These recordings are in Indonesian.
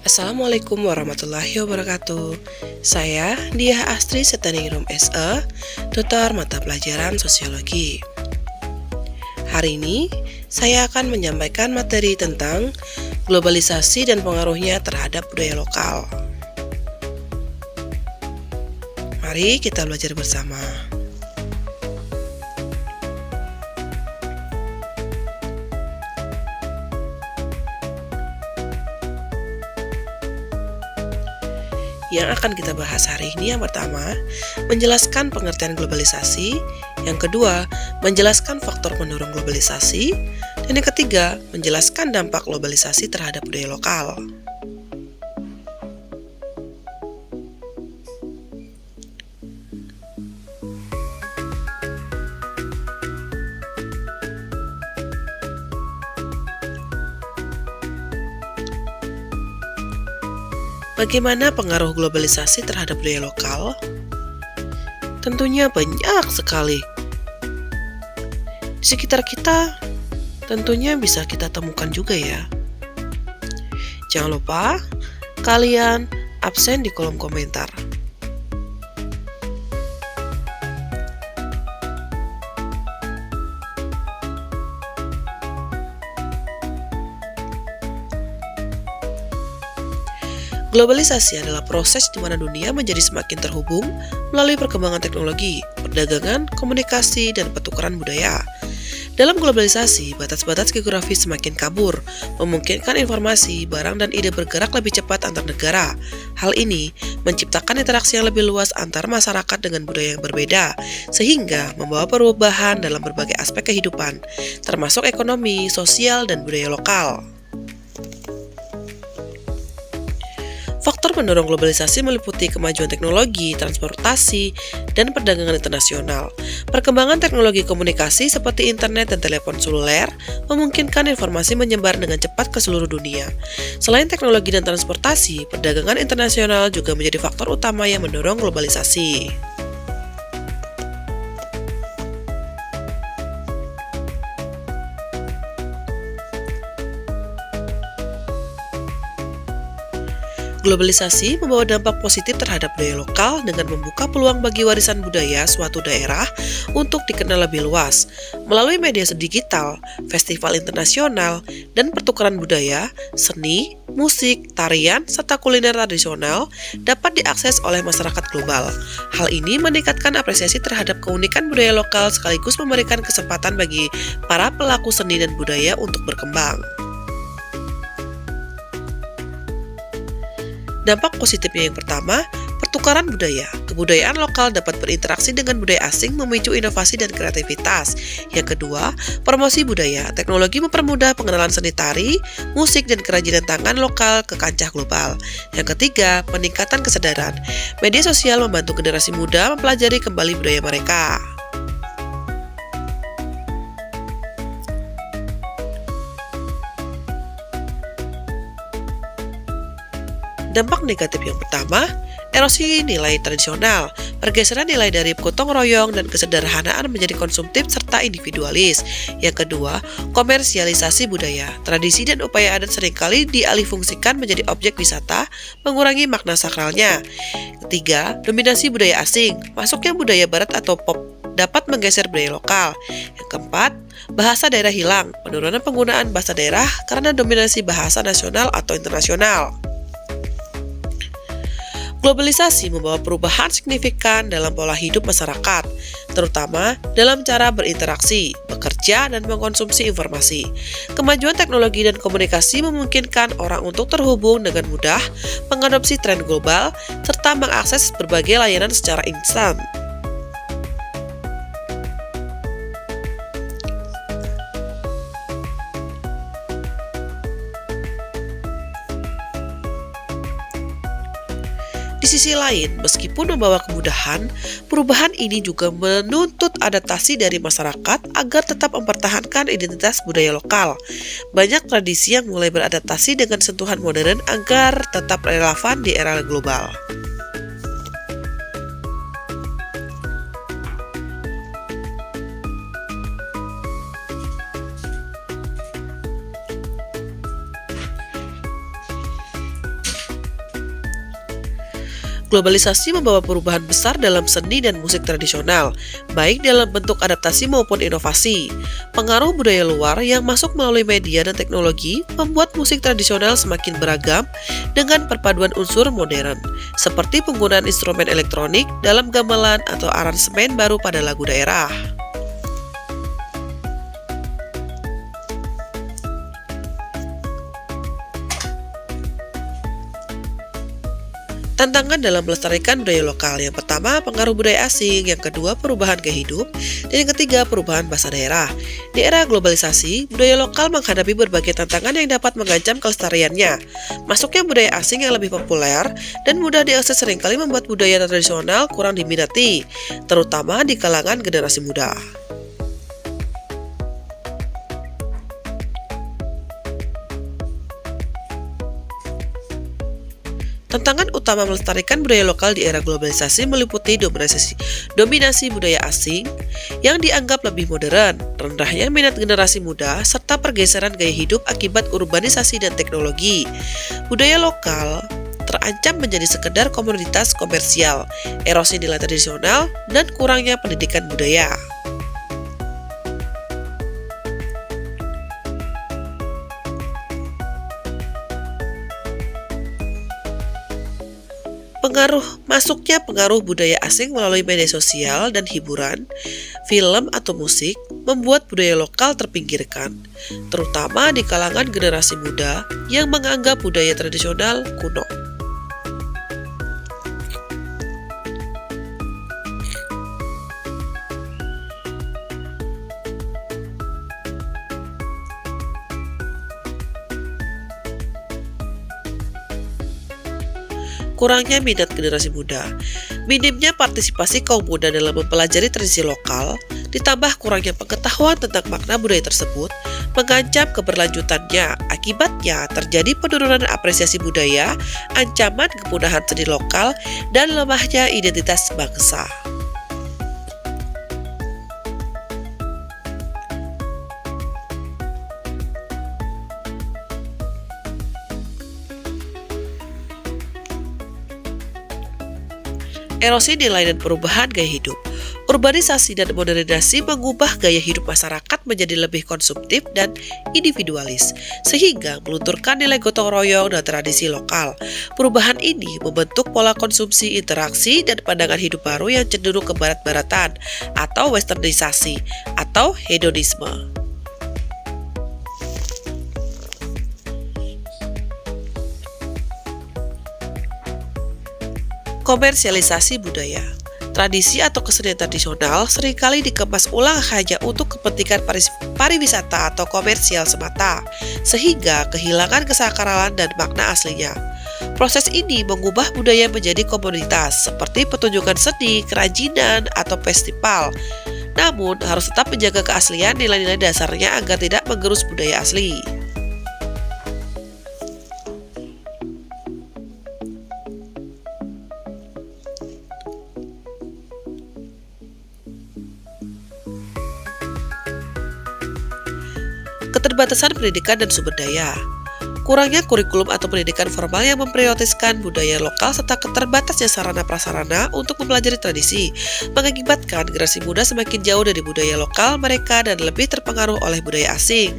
Assalamualaikum warahmatullahi wabarakatuh. Saya Diah Astri Setaningrum SE, tutor mata pelajaran sosiologi. Hari ini saya akan menyampaikan materi tentang globalisasi dan pengaruhnya terhadap budaya lokal. Mari kita belajar bersama. Yang akan kita bahas hari ini yang pertama, menjelaskan pengertian globalisasi, yang kedua, menjelaskan faktor pendorong globalisasi, dan yang ketiga, menjelaskan dampak globalisasi terhadap budaya lokal. Bagaimana pengaruh globalisasi terhadap budaya lokal? Tentunya banyak sekali. Di sekitar kita, tentunya bisa kita temukan juga ya. Jangan lupa, kalian absen di kolom komentar. Globalisasi adalah proses di mana dunia menjadi semakin terhubung melalui perkembangan teknologi, perdagangan, komunikasi, dan pertukaran budaya. Dalam globalisasi, batas-batas geografis semakin kabur, memungkinkan informasi, barang, dan ide bergerak lebih cepat antar negara. Hal ini menciptakan interaksi yang lebih luas antar masyarakat dengan budaya yang berbeda, sehingga membawa perubahan dalam berbagai aspek kehidupan, termasuk ekonomi, sosial, dan budaya lokal. Faktor pendorong globalisasi meliputi kemajuan teknologi, transportasi, dan perdagangan internasional. Perkembangan teknologi komunikasi seperti internet dan telepon seluler memungkinkan informasi menyebar dengan cepat ke seluruh dunia. Selain teknologi dan transportasi, perdagangan internasional juga menjadi faktor utama yang mendorong globalisasi. Globalisasi membawa dampak positif terhadap budaya lokal dengan membuka peluang bagi warisan budaya suatu daerah untuk dikenal lebih luas. Melalui media digital, festival internasional, dan pertukaran budaya, seni, musik, tarian, serta kuliner tradisional dapat diakses oleh masyarakat global. Hal ini meningkatkan apresiasi terhadap keunikan budaya lokal sekaligus memberikan kesempatan bagi para pelaku seni dan budaya untuk berkembang. Dampak positifnya yang pertama, pertukaran budaya. Kebudayaan lokal dapat berinteraksi dengan budaya asing memicu inovasi dan kreativitas. Yang kedua, promosi budaya. Teknologi mempermudah pengenalan seni tari, musik, dan kerajinan tangan lokal ke kancah global. Yang ketiga, peningkatan kesadaran. Media sosial membantu generasi muda mempelajari kembali budaya mereka. Dampak negatif yang pertama, erosi nilai tradisional, pergeseran nilai dari gotong royong dan kesederhanaan menjadi konsumtif serta individualis. Yang kedua, komersialisasi budaya, tradisi dan upaya adat seringkali dialihfungsikan menjadi objek wisata, mengurangi makna sakralnya. Ketiga, dominasi budaya asing, masuknya budaya barat atau pop dapat menggeser budaya lokal. Yang keempat, bahasa daerah hilang, penurunan penggunaan bahasa daerah karena dominasi bahasa nasional atau internasional. Globalisasi membawa perubahan signifikan dalam pola hidup masyarakat, terutama dalam cara berinteraksi, bekerja, dan mengkonsumsi informasi. Kemajuan teknologi dan komunikasi memungkinkan orang untuk terhubung dengan mudah, mengadopsi tren global, serta mengakses berbagai layanan secara instan. Di sisi lain, meskipun membawa kemudahan, perubahan ini juga menuntut adaptasi dari masyarakat agar tetap mempertahankan identitas budaya lokal. Banyak tradisi yang mulai beradaptasi dengan sentuhan modern agar tetap relevan di era global. Globalisasi membawa perubahan besar dalam seni dan musik tradisional, baik dalam bentuk adaptasi maupun inovasi. Pengaruh budaya luar yang masuk melalui media dan teknologi membuat musik tradisional semakin beragam dengan perpaduan unsur modern, seperti penggunaan instrumen elektronik dalam gamelan atau aransemen baru pada lagu daerah. Tantangan dalam melestarikan budaya lokal. Yang pertama, pengaruh budaya asing. Yang kedua, perubahan gaya hidup. Dan yang ketiga, perubahan bahasa daerah. Di era globalisasi, budaya lokal menghadapi berbagai tantangan yang dapat mengancam kelestariannya. Masuknya budaya asing yang lebih populer dan mudah diakses seringkali membuat budaya tradisional kurang diminati, terutama di kalangan generasi muda. Tantangan utama melestarikan budaya lokal di era globalisasi meliputi dominasi budaya asing yang dianggap lebih modern, rendahnya minat generasi muda, serta pergeseran gaya hidup akibat urbanisasi dan teknologi. Budaya lokal terancam menjadi sekedar komoditas komersial, erosi nilai tradisional, dan kurangnya pendidikan budaya. Masuknya pengaruh budaya asing melalui media sosial dan hiburan, film atau musik membuat budaya lokal terpinggirkan, terutama di kalangan generasi muda yang menganggap budaya tradisional kuno. Kurangnya minat generasi muda, minimnya partisipasi kaum muda dalam mempelajari tradisi lokal, ditambah kurangnya pengetahuan tentang makna budaya tersebut, mengancam keberlanjutannya. Akibatnya terjadi penurunan apresiasi budaya, ancaman kepunahan seni lokal, dan lemahnya identitas bangsa. Erosi nilai dan perubahan gaya hidup. Urbanisasi dan modernisasi mengubah gaya hidup masyarakat menjadi lebih konsumtif dan individualis, sehingga melunturkan nilai gotong royong dan tradisi lokal. Perubahan ini membentuk pola konsumsi, interaksi, dan pandangan hidup baru yang cenderung ke barat-baratan atau westernisasi atau hedonisme. Komersialisasi budaya. Tradisi atau kesenian tradisional seringkali dikemas ulang hanya untuk kepentingan pariwisata atau komersial semata, sehingga kehilangan kesakralan dan makna aslinya. Proses ini mengubah budaya menjadi komoditas, seperti pertunjukan seni, kerajinan, atau festival. Namun, harus tetap menjaga keaslian nilai-nilai dasarnya agar tidak menggerus budaya asli. Keterbatasan pendidikan dan sumber daya. Kurangnya kurikulum atau pendidikan formal yang memprioritaskan budaya lokal serta keterbatasnya sarana-prasarana untuk mempelajari tradisi mengakibatkan generasi muda semakin jauh dari budaya lokal mereka dan lebih terpengaruh oleh budaya asing.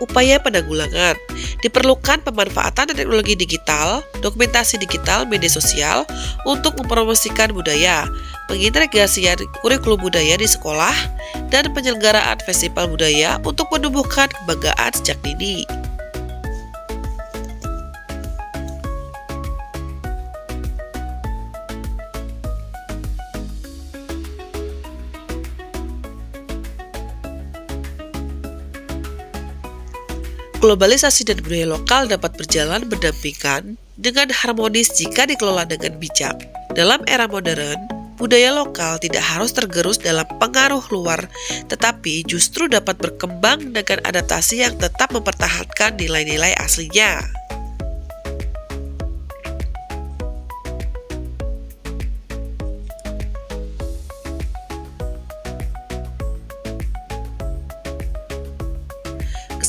Upaya penanggulangan. Diperlukan pemanfaatan teknologi digital, dokumentasi digital, media sosial untuk mempromosikan budaya, pengintegrasian kurikulum budaya di sekolah, dan penyelenggaraan festival budaya untuk menumbuhkan kebanggaan sejak dini. Globalisasi dan budaya lokal dapat berjalan berdampingan dengan harmonis jika dikelola dengan bijak. Dalam era modern, budaya lokal tidak harus tergerus dalam pengaruh luar, tetapi justru dapat berkembang dengan adaptasi yang tetap mempertahankan nilai-nilai aslinya.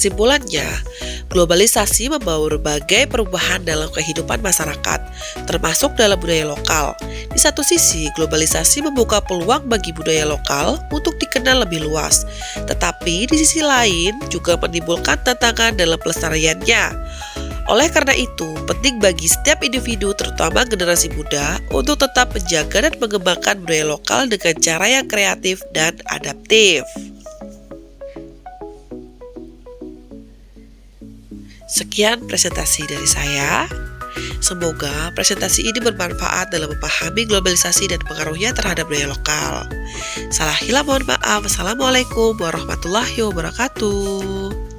Kesimpulannya, globalisasi membawa berbagai perubahan dalam kehidupan masyarakat, termasuk dalam budaya lokal. Di satu sisi, globalisasi membuka peluang bagi budaya lokal untuk dikenal lebih luas, tetapi di sisi lain juga menimbulkan tantangan dalam pelestariannya. Oleh karena itu, penting bagi setiap individu, terutama generasi muda, untuk tetap menjaga dan mengembangkan budaya lokal dengan cara yang kreatif dan adaptif. Sekian presentasi dari saya. Semoga presentasi ini bermanfaat dalam memahami globalisasi dan pengaruhnya terhadap budaya lokal. Salah hilang mohon maaf. Wassalamualaikum warahmatullahi wabarakatuh.